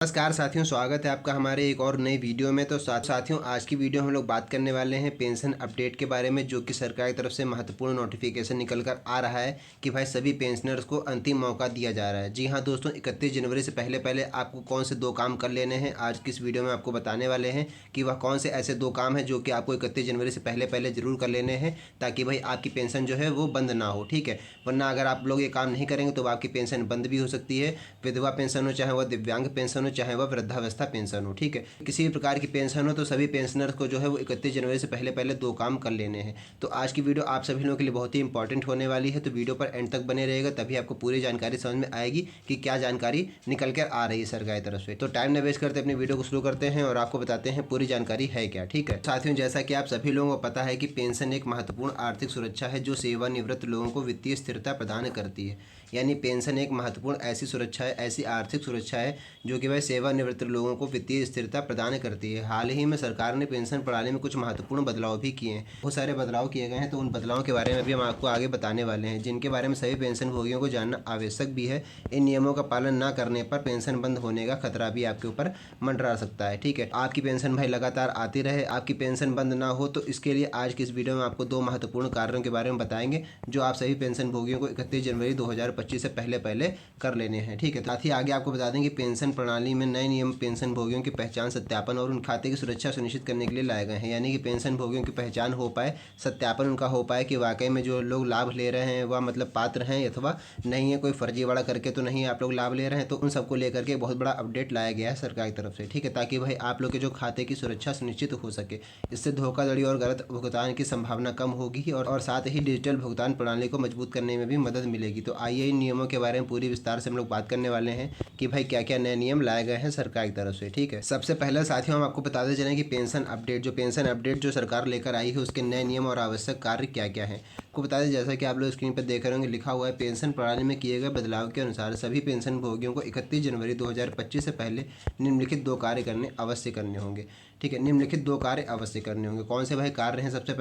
नमस्कार साथियों, स्वागत है आपका हमारे एक और नई वीडियो में। तो साथियों, आज की वीडियो हम लोग बात करने वाले हैं पेंशन अपडेट के बारे में, जो कि सरकार की तरफ से महत्वपूर्ण नोटिफिकेशन निकल कर आ रहा है कि भाई सभी पेंशनर्स को अंतिम मौका दिया जा रहा है। जी हाँ दोस्तों, 31 जनवरी से पहले पहले आपको कौन से 2 काम कर लेने हैं, आज की इस वीडियो में आपको बताने वाले हैं कि वह कौन से ऐसे 2 काम हैं जो कि आपको 31 जनवरी से पहले पहले ज़रूर कर लेने हैं, ताकि भाई आपकी पेंशन जो है वो बंद ना हो। ठीक है, वरना अगर आप लोग ये काम नहीं करेंगे तो आपकी पेंशन बंद भी हो सकती है। विधवा पेंशन हो, चाहे वह दिव्यांग पेंशन हो, चाहे वह वृद्धावस्था पेंशन हो। ठीक है, किसी भी प्रकार की पेंशन हो तो सभी पेंशनर्स को जो है वो 31 जनवरी से पहले पहले 2 काम कर लेने हैं। तो आज की वीडियो आप सभी लोगों के लिए बहुत ही इंपॉर्टेंट होने वाली है, तो वीडियो पर एंड तक बने रहेगा, तभी आपको पूरी जानकारी समझ में आएगी कि क्या जानकारी निकल कर आ रही है सरकार की तरफ से। तो टाइम न वेस्ट करते अपनी वीडियो को शुरू करते हैं और आपको बताते हैं पूरी जानकारी है क्या। ठीक है साथियों, जैसा कि आप सभी लोगों को पता है कि पेंशन एक महत्वपूर्ण आर्थिक सुरक्षा है जो सेवानिवृत्त लोगों को वित्तीय स्थिरता प्रदान करती है। यानी पेंशन एक महत्वपूर्ण ऐसी सुरक्षा है, ऐसी आर्थिक सुरक्षा है जो कि वह सेवानिवृत्त लोगों को वित्तीय स्थिरता प्रदान करती है। हाल ही में सरकार ने पेंशन प्रणाली में कुछ महत्वपूर्ण बदलाव भी किए हैं, बहुत सारे बदलाव किए गए हैं। तो उन बदलावों के बारे में भी हम आपको आगे बताने वाले हैं, जिनके बारे में सभी पेंशन भोगियों को जानना आवश्यक भी है। इन नियमों का पालन न करने पर पेंशन बंद होने का खतरा भी आपके ऊपर मंडरा सकता है। ठीक है, आपकी पेंशन भाई लगातार आती रहे, आपकी पेंशन बंद ना हो, तो इसके लिए आज की इस वीडियो में आपको 2 महत्वपूर्ण कार्यों के बारे में बताएंगे जो आप सभी पेंशन भोगियों को 31 जनवरी 2025 से पहले पहले कर लेने हैं। ठीक है, साथ ही आगे आपको बता दें कि पेंशन प्रणाली में नए नियम पेंशन भोगियों की पहचान, सत्यापन और उन खाते की सुरक्षा सुनिश्चित करने के लिए लाए गए हैं। यानी कि पेंशन भोगियों की पहचान हो पाए, सत्यापन उनका हो पाए कि वाकई में जो लोग लाभ ले रहे हैं वह मतलब पात्र हैं अथवा नहीं है, कोई फर्जीवाड़ा करके तो नहीं आप लोग लाभ ले रहे हैं। तो उन सबको लेकर के बहुत बड़ा अपडेट लाया गया है सरकार की तरफ से। ठीक है, ताकि भाई आप लोग के जो खाते की सुरक्षा सुनिश्चित हो सके, इससे धोखाधड़ी और गलत भुगतान की संभावना कम होगी और साथ ही डिजिटल भुगतान प्रणाली को मजबूत करने में भी मदद मिलेगी। तो आइए इन नियमों के बारे में पूरी विस्तार से हम लोग बात करने वाले हैं कि भाई क्या क्या नए नियम लाए गए हैं सरकार की तरफ से। ठीक है, सबसे पहले साथियों हम आपको बताते चलें कि पेंशन अपडेट जो सरकार लेकर आई है उसके नए नियम और आवश्यक कार्य क्या क्या हैं। आपको बता दें, जैसा कि आप लोग स्क्रीन पर देख रहे होंगे, लिखा हुआ है पेंशन प्रणाली में किए गए बदलाव के अनुसार सभी पेंशन भोगियों को 31 जनवरी 2025 से पहले निम्नलिखित 2 कार्य अवश्य करने होंगे। ठीक है, निम्नलिखित 2 कार्य अवश्य करने होंगे। कौन से भाई कार्य हैं? सबसे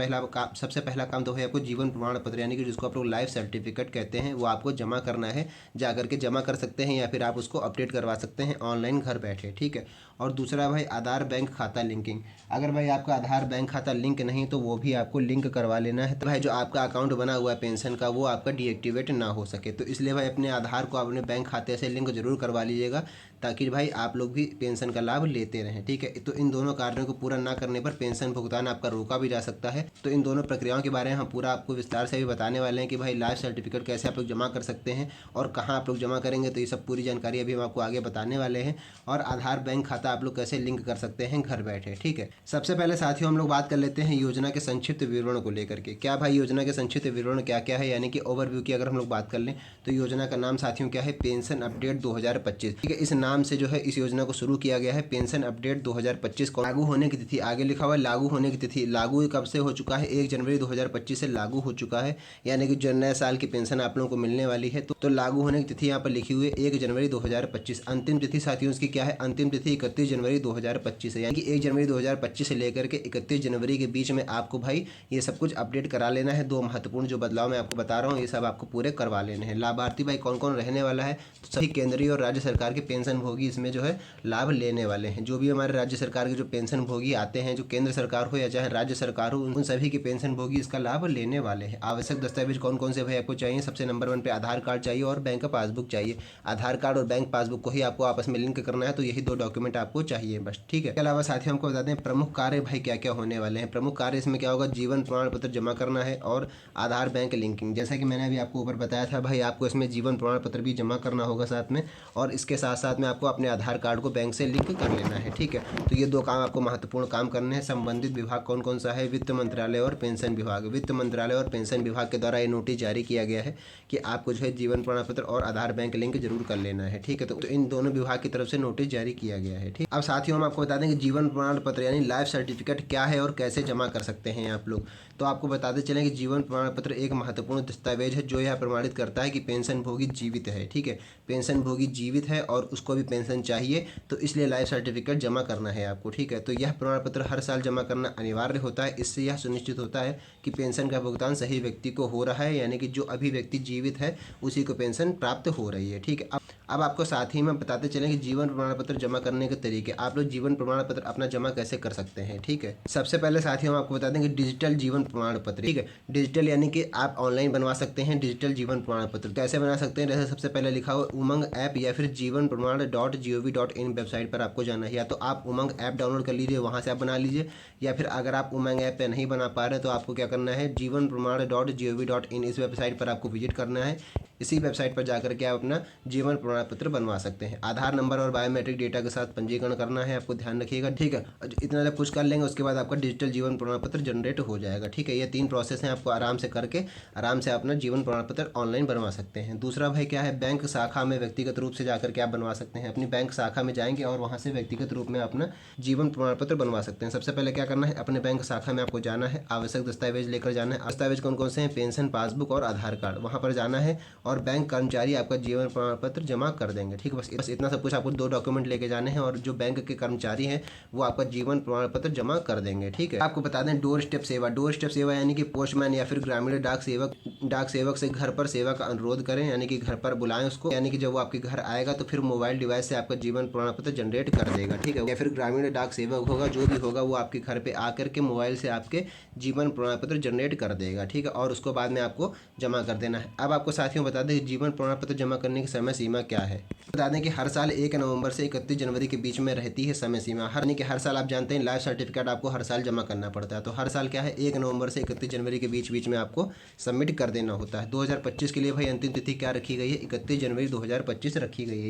पहला काम तो है आपको जीवन प्रमाण पत्र, यानी कि जिसको आप लोग लाइफ सर्टिफिकेट कहते हैं, वो आपको जमा करना है। जा करके जमा कर सकते हैं या फिर आप उसको अपडेट करवा सकते हैं ऑनलाइन घर बैठे। ठीक है, और दूसरा भाई आधार बैंक खाता लिंकिंग। अगर भाई आपका आधार बैंक खाता लिंक नहीं तो वो भी आपको लिंक करवा लेना है, तो भाई जो आपका अकाउंट बना हुआ है पेंशन का वो आपका डीएक्टिवेट ना हो सके। तो इसलिए भाई अपने आधार को अपने बैंक खाते से लिंक जरूर करवा लीजिएगा, ताकि भाई आप लोग भी पेंशन का लाभ लेते रहें। ठीक है, तो इन दोनों कार्यों को पूरा ना करने पर पेंशन भुगतान आपका रोका भी जा सकता है। तो इन दोनों प्रक्रियाओं के बारे में हम पूरा आपको विस्तार से भी बताने वाले हैं कि भाई लाइफ सर्टिफिकेट कैसे आप लोग जमा कर सकते हैं और कहाँ आप लोग जमा करेंगे। तो ये सब पूरी जानकारी अभी हम आपको आगे बताने वाले हैं, और आधार बैंक खाता आप लोग कैसे लिंक कर सकते हैं घर बैठे। ठीक है, सबसे पहले साथियों हम लोग बात कर लेते हैं योजना के संक्षिप्त विवरण को लेकर के। क्या भाई योजना के संक्षिप्त विवरण क्या क्या है, यानी कि ओवरव्यू की अगर हम लोग बात कर लें तो योजना का नाम साथियों क्या है? Pension update 2025। ठीक है, इस नाम से जो है इस योजना को शुरू किया गया है। पेंशन अपडेट 2025 को लागू होने की तिथि आगे लिखा हुआ है। लागू होने की तिथि लागू कब से हो चुका है? 1 जनवरी 2025 से लागू हो चुका है, यानी कि जो नए साल की पेंशन आप लोगों को मिलने वाली है। तो लागू होने की तिथि यहाँ पर लिखी हुई है 1 जनवरी 2025। अंतिम तिथि साथियों इसकी क्या है? अंतिम तिथि 31 जनवरी 2025 है, यानी कि 1 जनवरी 2025 से लेकर के 31 जनवरी के बीच में आपको भाई ये सब कुछ अपडेट करा लेना है। 2 महत्वपूर्ण जो बदलाव मैं आपको बता रहा हूँ ये सब आपको पूरे करवा लेने हैं। लाभार्थी भाई कौन कौन रहने वाला है? तो सभी केंद्रीय और राज्य सरकार के पेंशन भोगी इसमें जो है लाभ लेने वाले हैं। जो भी हमारे राज्य सरकार के जो पेंशन भोगी आते हैं, जो केंद्र सरकार हो या चाहे राज्य सरकार हो, उन सभी के पेंशन भोगी इसका लाभ लेने वाले हैं। आवश्यक दस्तावेज कौन कौन से भाई आपको चाहिए? सबसे नंबर 1 पे आधार कार्ड चाहिए और बैंक का पासबुक चाहिए। आधार कार्ड और बैंक पासबुक को ही आपको आपस में लिंक करना है, तो यही 2 डॉक्यूमेंट आपको चाहिए बस। ठीक है, इसके अलावा साथियों हमको बता दें प्रमुख कार्य भाई क्या क्या होने वाले हैं। प्रमुख कार्य इसमें क्या होगा? जीवन प्रमाण पत्र जमा करना है और आधार बैंक लिंकिंग। जैसा कि मैंने अभी आपको ऊपर बताया था भाई, आपको इसमें जीवन प्रमाण पत्र भी जमा करना होगा साथ में, और इसके साथ साथ में आपको अपने आधार कार्ड को बैंक से लिंक कर लेना है। ठीक है, तो ये 2 काम आपको महत्वपूर्ण काम करने हैं। संबंधित विभाग कौन कौन सा है? वित्त मंत्रालय और पेंशन विभाग। वित्त मंत्रालय और पेंशन विभाग के द्वारा ये नोटिस जारी किया गया है कि आपको जो है जीवन प्रमाण पत्र और आधार बैंक लिंक जरूर कर लेना है। ठीक है, तो इन दोनों विभाग की तरफ से नोटिस जारी किया गया है। ठीक, अब साथियों हम आपको बता दें कि जीवन प्रमाण पत्र यानी लाइफ सर्टिफिकेट क्या है और कैसे जमा कर सकते हैं आप लोग। तो आपको बताते चलें कि जीवन प्रमाण पत्र एक महत्वपूर्ण दस्तावेज है जो यह प्रमाणित करता है कि पेंशन भोगी जीवित है। ठीक है, पेंशन भोगी जीवित है और उसको भी पेंशन चाहिए, तो इसलिए लाइफ सर्टिफिकेट जमा करना है आपको। ठीक है, तो यह प्रमाण पत्र हर साल जमा करना अनिवार्य होता है। इससे यह सुनिश्चित होता है कि पेंशन का भुगतान सही व्यक्ति को हो रहा है, यानी कि जो अभी व्यक्ति जीवित है उसी को पेंशन प्राप्त हो रही है। ठीक है, अब आपको साथ ही में बताते चलें कि जीवन प्रमाण पत्र जमा करने के तरीके। आप लोग जीवन प्रमाण पत्र अपना जमा कैसे कर सकते हैं, ठीक है। सबसे पहले साथ ही हम आपको बता दें कि डिजिटल जीवन प्रमाण पत्र, ठीक है। डिजिटल यानी कि आप ऑनलाइन बनवा सकते हैं डिजिटल जीवन प्रमाण पत्र। कैसे बना सकते हैं, जैसे सबसे पहले लिखा हुआ उमंग ऐप या फिर जीवन प्रमाण .gov.in वेबसाइट पर आपको जाना है। या तो आप उमंग ऐप डाउनलोड कर लीजिए, वहाँ से आप बना लीजिए, या फिर अगर आप उमंग ऐप पे नहीं बना पा रहे तो आपको क्या करना है, जीवन प्रमाण .gov.in इस वेबसाइट पर आपको विजिट करना है। इसी वेबसाइट पर जाकर के आप अपना जीवन प्रमाण पत्र बनवा सकते हैं। आधार नंबर और बायोमेट्रिक डेटा के साथ पंजीकरण करना है, आपको ध्यान रखिएगा, ठीक है। इतना जब कुछ कर लेंगे उसके बाद आपका डिजिटल जीवन प्रमाण पत्र जनरेट हो जाएगा, ठीक है। ये 3 प्रोसेस हैं, आपको आराम से करके आराम से अपना जीवन प्रमाण पत्र ऑनलाइन बनवा सकते हैं। दूसरा भाई क्या है, बैंक शाखा में व्यक्तिगत रूप से जाकर के आप बनवा सकते हैं। अपनी बैंक शाखा में जाएंगे और वहाँ से व्यक्तिगत रूप में अपना जीवन प्रमाण पत्र बनवा सकते हैं। सबसे पहले क्या करना है, अपने बैंक शाखा में आपको जाना है, आवश्यक दस्तावेज लेकर जाना है। दस्तावेज कौन कौन से हैं, पेंशन पासबुक और आधार कार्ड, वहाँ पर जाना है और बैंक कर्मचारी आपका जीवन प्रमाण पत्र जमा कर देंगे, ठीक है। बस इतना सब कुछ आपको 2 डॉक्यूमेंट लेके जाने हैं और जो बैंक के कर्मचारी हैं वो आपका जीवन प्रमाण पत्र जमा कर देंगे, ठीक है। आपको बता दें डोर स्टेप सेवा, डोर स्टेप सेवा यानी कि पोस्टमैन या फिर ग्रामीण डाक सेवक से घर पर सेवा का अनुरोध करें, यानी कि घर पर बुलाएं उसको, यानी कि जब वो आपके घर आएगा तो फिर मोबाइल डिवाइस से आपका जीवन प्रमाण पत्र जनरेट कर देगा, ठीक है। या फिर ग्रामीण डाक सेवक होगा, जो भी होगा वो आपके घर पे आकर के मोबाइल से आपके जीवन प्रमाण पत्र जनरेट कर देगा, ठीक है। और उसको बाद में आपको जमा कर देना है। अब आपको साथियों बता दें जीवन प्रमाण पत्र जमा करने की समय सीमा क्या है। बता दें कि हर साल 1 नवंबर से 31 जनवरी के बीच में रहती है समय सीमा। यानी कि हर साल आप जानते हैं लाइफ सर्टिफिकेट आपको हर साल जमा करना पड़ता है, तो हर साल क्या है 1 नवंबर से 31 जनवरी के बीच में आपको सबमिट कर देना होता है। 2025 के लिए भाई अंतिम तिथि क्या रखी गई है, 31 जनवरी 2025 रखी गई है।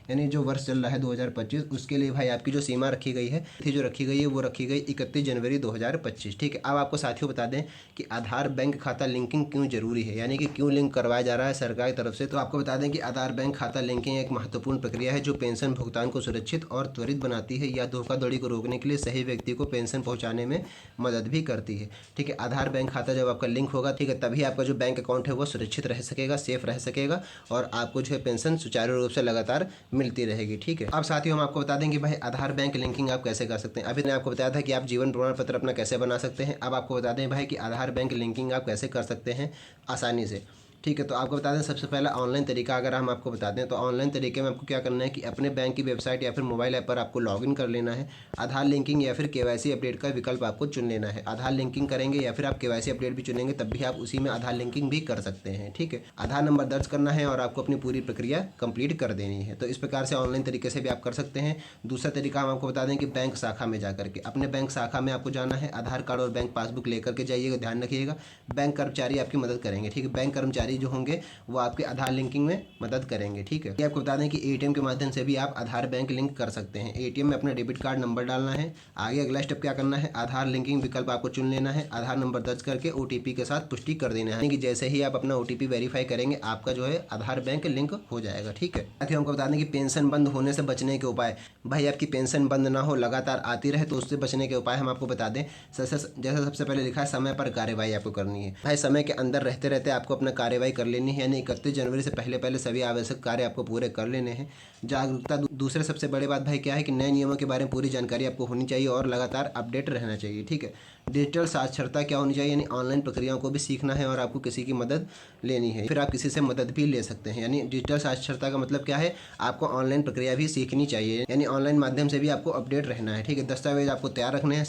यानी जो वर्ष चल रहा है 2025 उसके लिए भाई आपकी जो सीमा रखी गई है, तिथि जो रखी गई है वो रखी गई 31 जनवरी 2025, ठीक है। अब आपको साथियों बता दें कि आधार बैंक खाता लिंकिंग क्यों जरूरी है, यानी कि क्यों लिंक करवाया जा रहा है सरकार की तरफ से। तो आपको बता दें कि आधार बैंक खाता लिंकिंग एक महत्वपूर्ण प्रक्रिया है जो पेंशन भुगतान को सुरक्षित और त्वरित बनाती है या धोखाधड़ी को रोकने के लिए सही व्यक्ति को पेंशन पहुंचाने में मदद भी करती है, ठीक है। आधार बैंक खाता जब आपका लिंक होगा, ठीक है, तभी आपका जो बैंक अकाउंट है वो सुरक्षित रह सकेगा, सेफ रह सकेगा और आपको जो है पेंशन सुचारू रूप से लगातार मिलती रहेगी, ठीक है। अब साथियों हम आपको बता दें कि भाई आधार बैंक लिंकिंग आप कैसे कर सकते हैं। अभी मैंने आपको बताया था कि आप जीवन प्रमाण पत्र अपना कैसे बना सकते हैं। अब आपको बता दें भाई कि आधार बैंक लिंकिंग आप कैसे कर सकते हैं आसानी से, ठीक है। तो आपको बता दें सबसे पहला ऑनलाइन तरीका अगर हम आपको बता दें तो ऑनलाइन तरीके में आपको क्या करना है कि अपने बैंक की वेबसाइट या फिर मोबाइल ऐप पर आपको लॉगिन कर लेना है। आधार लिंकिंग या फिर केवाईसी अपडेट का विकल्प आपको चुन लेना है। आधार लिंकिंग करेंगे या फिर आप केवाईसी अपडेट भी चुनेंगे तब भी आप उसी में आधार लिंकिंग भी कर सकते हैं, ठीक है। आधार नंबर दर्ज करना है और आपको अपनी पूरी प्रक्रिया कंप्लीट कर देनी है। तो इस प्रकार से ऑनलाइन तरीके से भी आप कर सकते हैं। दूसरा तरीका हम आपको बता दें कि बैंक शाखा में जाकर के, अपने बैंक शाखा में आपको जाना है, आधार कार्ड और बैंक पासबुक लेकर के जाइएगा, ध्यान रखिएगा। बैंक कर्मचारी आपकी मदद करेंगे, ठीक है। बैंक कर्मचारी जो होंगे वो आपके आधार लिंकिंग में मदद करेंगे, ठीक है। ये आपको बता दें कि एटीएम के माध्यम से भी आप आधार बैंक लिंक कर सकते हैं। एटीएम में अपना डेबिट कार्ड नंबर डालना है। आगे अगला स्टेप क्या करना है, आधार लिंकिंग विकल्प आपको चुन लेना है। आधार नंबर दर्ज करके ओटीपी के साथ पुष्टि कर देना है, यानी कि जैसे ही आप अपना ओटीपी वेरीफाई करेंगे आपका जो है आधार बैंक लिंक हो जाएगा, ठीक है। साथ ही हमको बता दें कि पेंशन बंद होने से बचने के उपाय। भाई आपकी पेंशन बंद ना हो, लगातार आती रहे, तो उससे बचने के उपाय हम आपको बता दें। जैसे सबसे पहले लिखा है समय पर कार्यवाही आपको करनी है। भाई समय के अंदर रहते रहते आपको अपना कार्यवाही कर लेनी है, यानी 31 जनवरी से पहले सभी आवश्यक कार्य आपको पूरे कर लेने हैं। जागरूकता, दूसरे सबसे बड़ी बात भाई क्या है कि नए नियमों के बारे में पूरी जानकारी आपको होनी चाहिए और लगातार अपडेट रहना चाहिए, ठीक है। डिजिटल साक्षरता क्या होनी चाहिए, यानी ऑनलाइन प्रक्रियाओं को भी सीखना है और आपको किसी की मदद लेनी है, फिर आप किसी से मदद भी ले सकते हैं। यानी डिजिटल साक्षरता का मतलब क्या है, आपको ऑनलाइन प्रक्रिया भी सीखनी चाहिए, यानी ऑनलाइन माध्यम से भी आपको अपडेट रहना है, ठीक है। दस्तावेज आपको तैयार रखने हैं,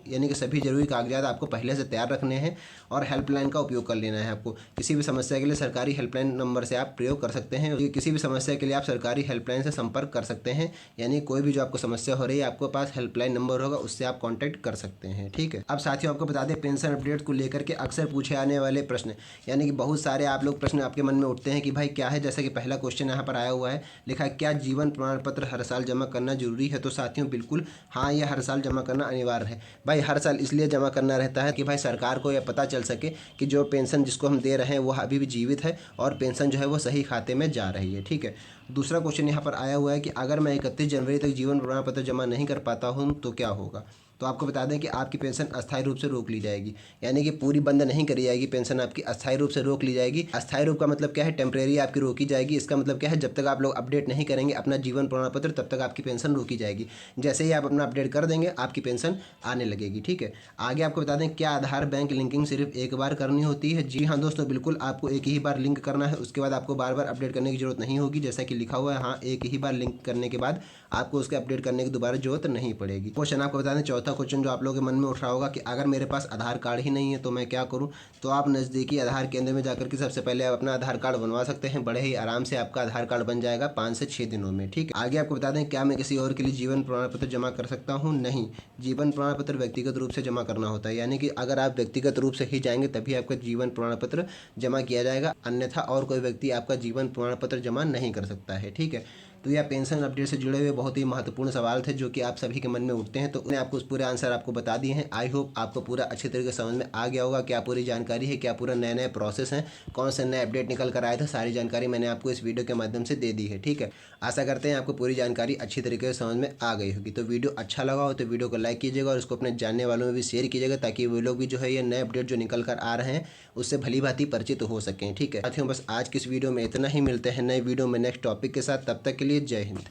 यानी कि सभी जरूरी कागजात आपको पहले से तैयार रखने हैं और हेल्पलाइन का उपयोग कर लेना है। आपको किसी भी समस्या के लिए सरकारी हेल्पलाइन नंबर से आप प्रयोग कर सकते हैं। किसी भी समस्या के लिए आप सरकारी हेल्पलाइन से संपर्क कर सकते हैं, यानी कोई भी जो आपको समस्या हो रही है आपके पास हेल्पलाइन नंबर होगा, उससे आप कांटेक्ट कर सकते हैं, ठीक है। अब साथियों आपको बता दें पेंशन अपडेट को लेकर के अक्सर पूछे आने वाले प्रश्न, यानी कि बहुत सारे आप लोग प्रश्न आपके मन में उठते हैं कि भाई क्या है। जैसे कि पहला क्वेश्चन यहाँ पर आया हुआ है, लिखा है क्या जीवन प्रमाण पत्र हर साल जमा करना जरूरी है। तो साथियों बिल्कुल हाँ, यह हर साल जमा करना अनिवार्य है। भाई हर साल इसलिए जमा करना रहता है कि भाई सरकार को यह पता चल सके कि जो पेंशन जिसको हम दे रहे हैं वो अभी भी जीवित है और पेंशन जो है वो सही खाते में जा रही है, ठीक है। दूसरा क्वेश्चन यहाँ पर आया हुआ है कि अगर मैं 31 जनवरी तक जीवन प्रमाण पत्र जमा नहीं कर पाता हूँ तो क्या होगा। तो आपको बता दें कि आपकी पेंशन अस्थायी रूप से रोक ली जाएगी, यानी कि पूरी बंद नहीं करी जाएगी पेंशन, आपकी अस्थायी रूप से रोक ली जाएगी। अस्थायी रूप का मतलब क्या है, टेम्परेरी आपकी रोकी जाएगी। इसका मतलब क्या है, जब तक आप लोग अपडेट नहीं करेंगे अपना जीवन प्रमाण पत्र तब तक आपकी पेंशन रोकी जाएगी। जैसे ही आप अपना अपडेट कर देंगे आपकी पेंशन आने लगेगी। ठीक है, आगे आपको बता दें क्या आधार बैंक लिंकिंग सिर्फ एक बार करनी होती है। जी हाँ दोस्तों, बिल्कुल आपको एक ही बार लिंक करना है, उसके बाद आपको बार बार अपडेट करने की जरूरत नहीं होगी। जैसा कि लिखा हुआ है, हाँ एक ही बार लिंक करने के बाद आपको उसके अपडेट करने की दोबारा जरूरत नहीं पड़ेगी। क्वेश्चन आपको बता दें, चौथा क्वेश्चन जो आप लोगों के मन में उठ रहा होगा कि अगर मेरे पास आधार कार्ड ही नहीं है तो मैं क्या करूं। तो आप नज़दीकी आधार केंद्र में जाकर के सबसे पहले आप अपना आधार कार्ड बनवा सकते हैं। बड़े ही आराम से आपका आधार कार्ड बन जाएगा 5 से 6 दिनों में। ठीक है, आगे आपको बता दें क्या मैं किसी और के लिए जीवन प्रमाण पत्र जमा कर सकता हूँ। नहीं, जीवन प्रमाण पत्र व्यक्तिगत रूप से जमा करना होता है, यानी कि अगर आप व्यक्तिगत रूप से ही जाएंगे तभी आपका जीवन प्रमाण पत्र जमा किया जाएगा, अन्यथा और कोई व्यक्ति आपका जीवन प्रमाण पत्र जमा नहीं कर सकता है। ठीक है, तो यह पेंशन अपडेट से जुड़े हुए बहुत ही महत्वपूर्ण सवाल थे जो कि आप सभी के मन में उठते हैं, तो उन्हें आपको उस पूरे आंसर आपको बता दिए हैं। आई होप आपको पूरा अच्छे तरीके से समझ में आ गया होगा, क्या पूरी जानकारी है, क्या पूरा नए नए प्रोसेस हैं, कौन से नए अपडेट निकल कर आए थे, सारी जानकारी मैंने आपको इस वीडियो के माध्यम से दे दी है। ठीक है, आशा करते हैं आपको पूरी जानकारी अच्छी तरीके से समझ में आ गई होगी। तो वीडियो अच्छा लगा हो तो वीडियो को लाइक कीजिएगा और उसको अपने जानने वालों में भी शेयर कीजिएगा, ताकि वो लोग भी जो है ये नए अपडेट जो निकल कर आ रहे हैं उससे भली भांति परिचित हो सकें। ठीक है साथियों, बस आज की इस वीडियो में इतना ही। मिलते हैं नए वीडियो में नेक्स्ट टॉपिक के साथ, तब तक के लिए जय हिंद।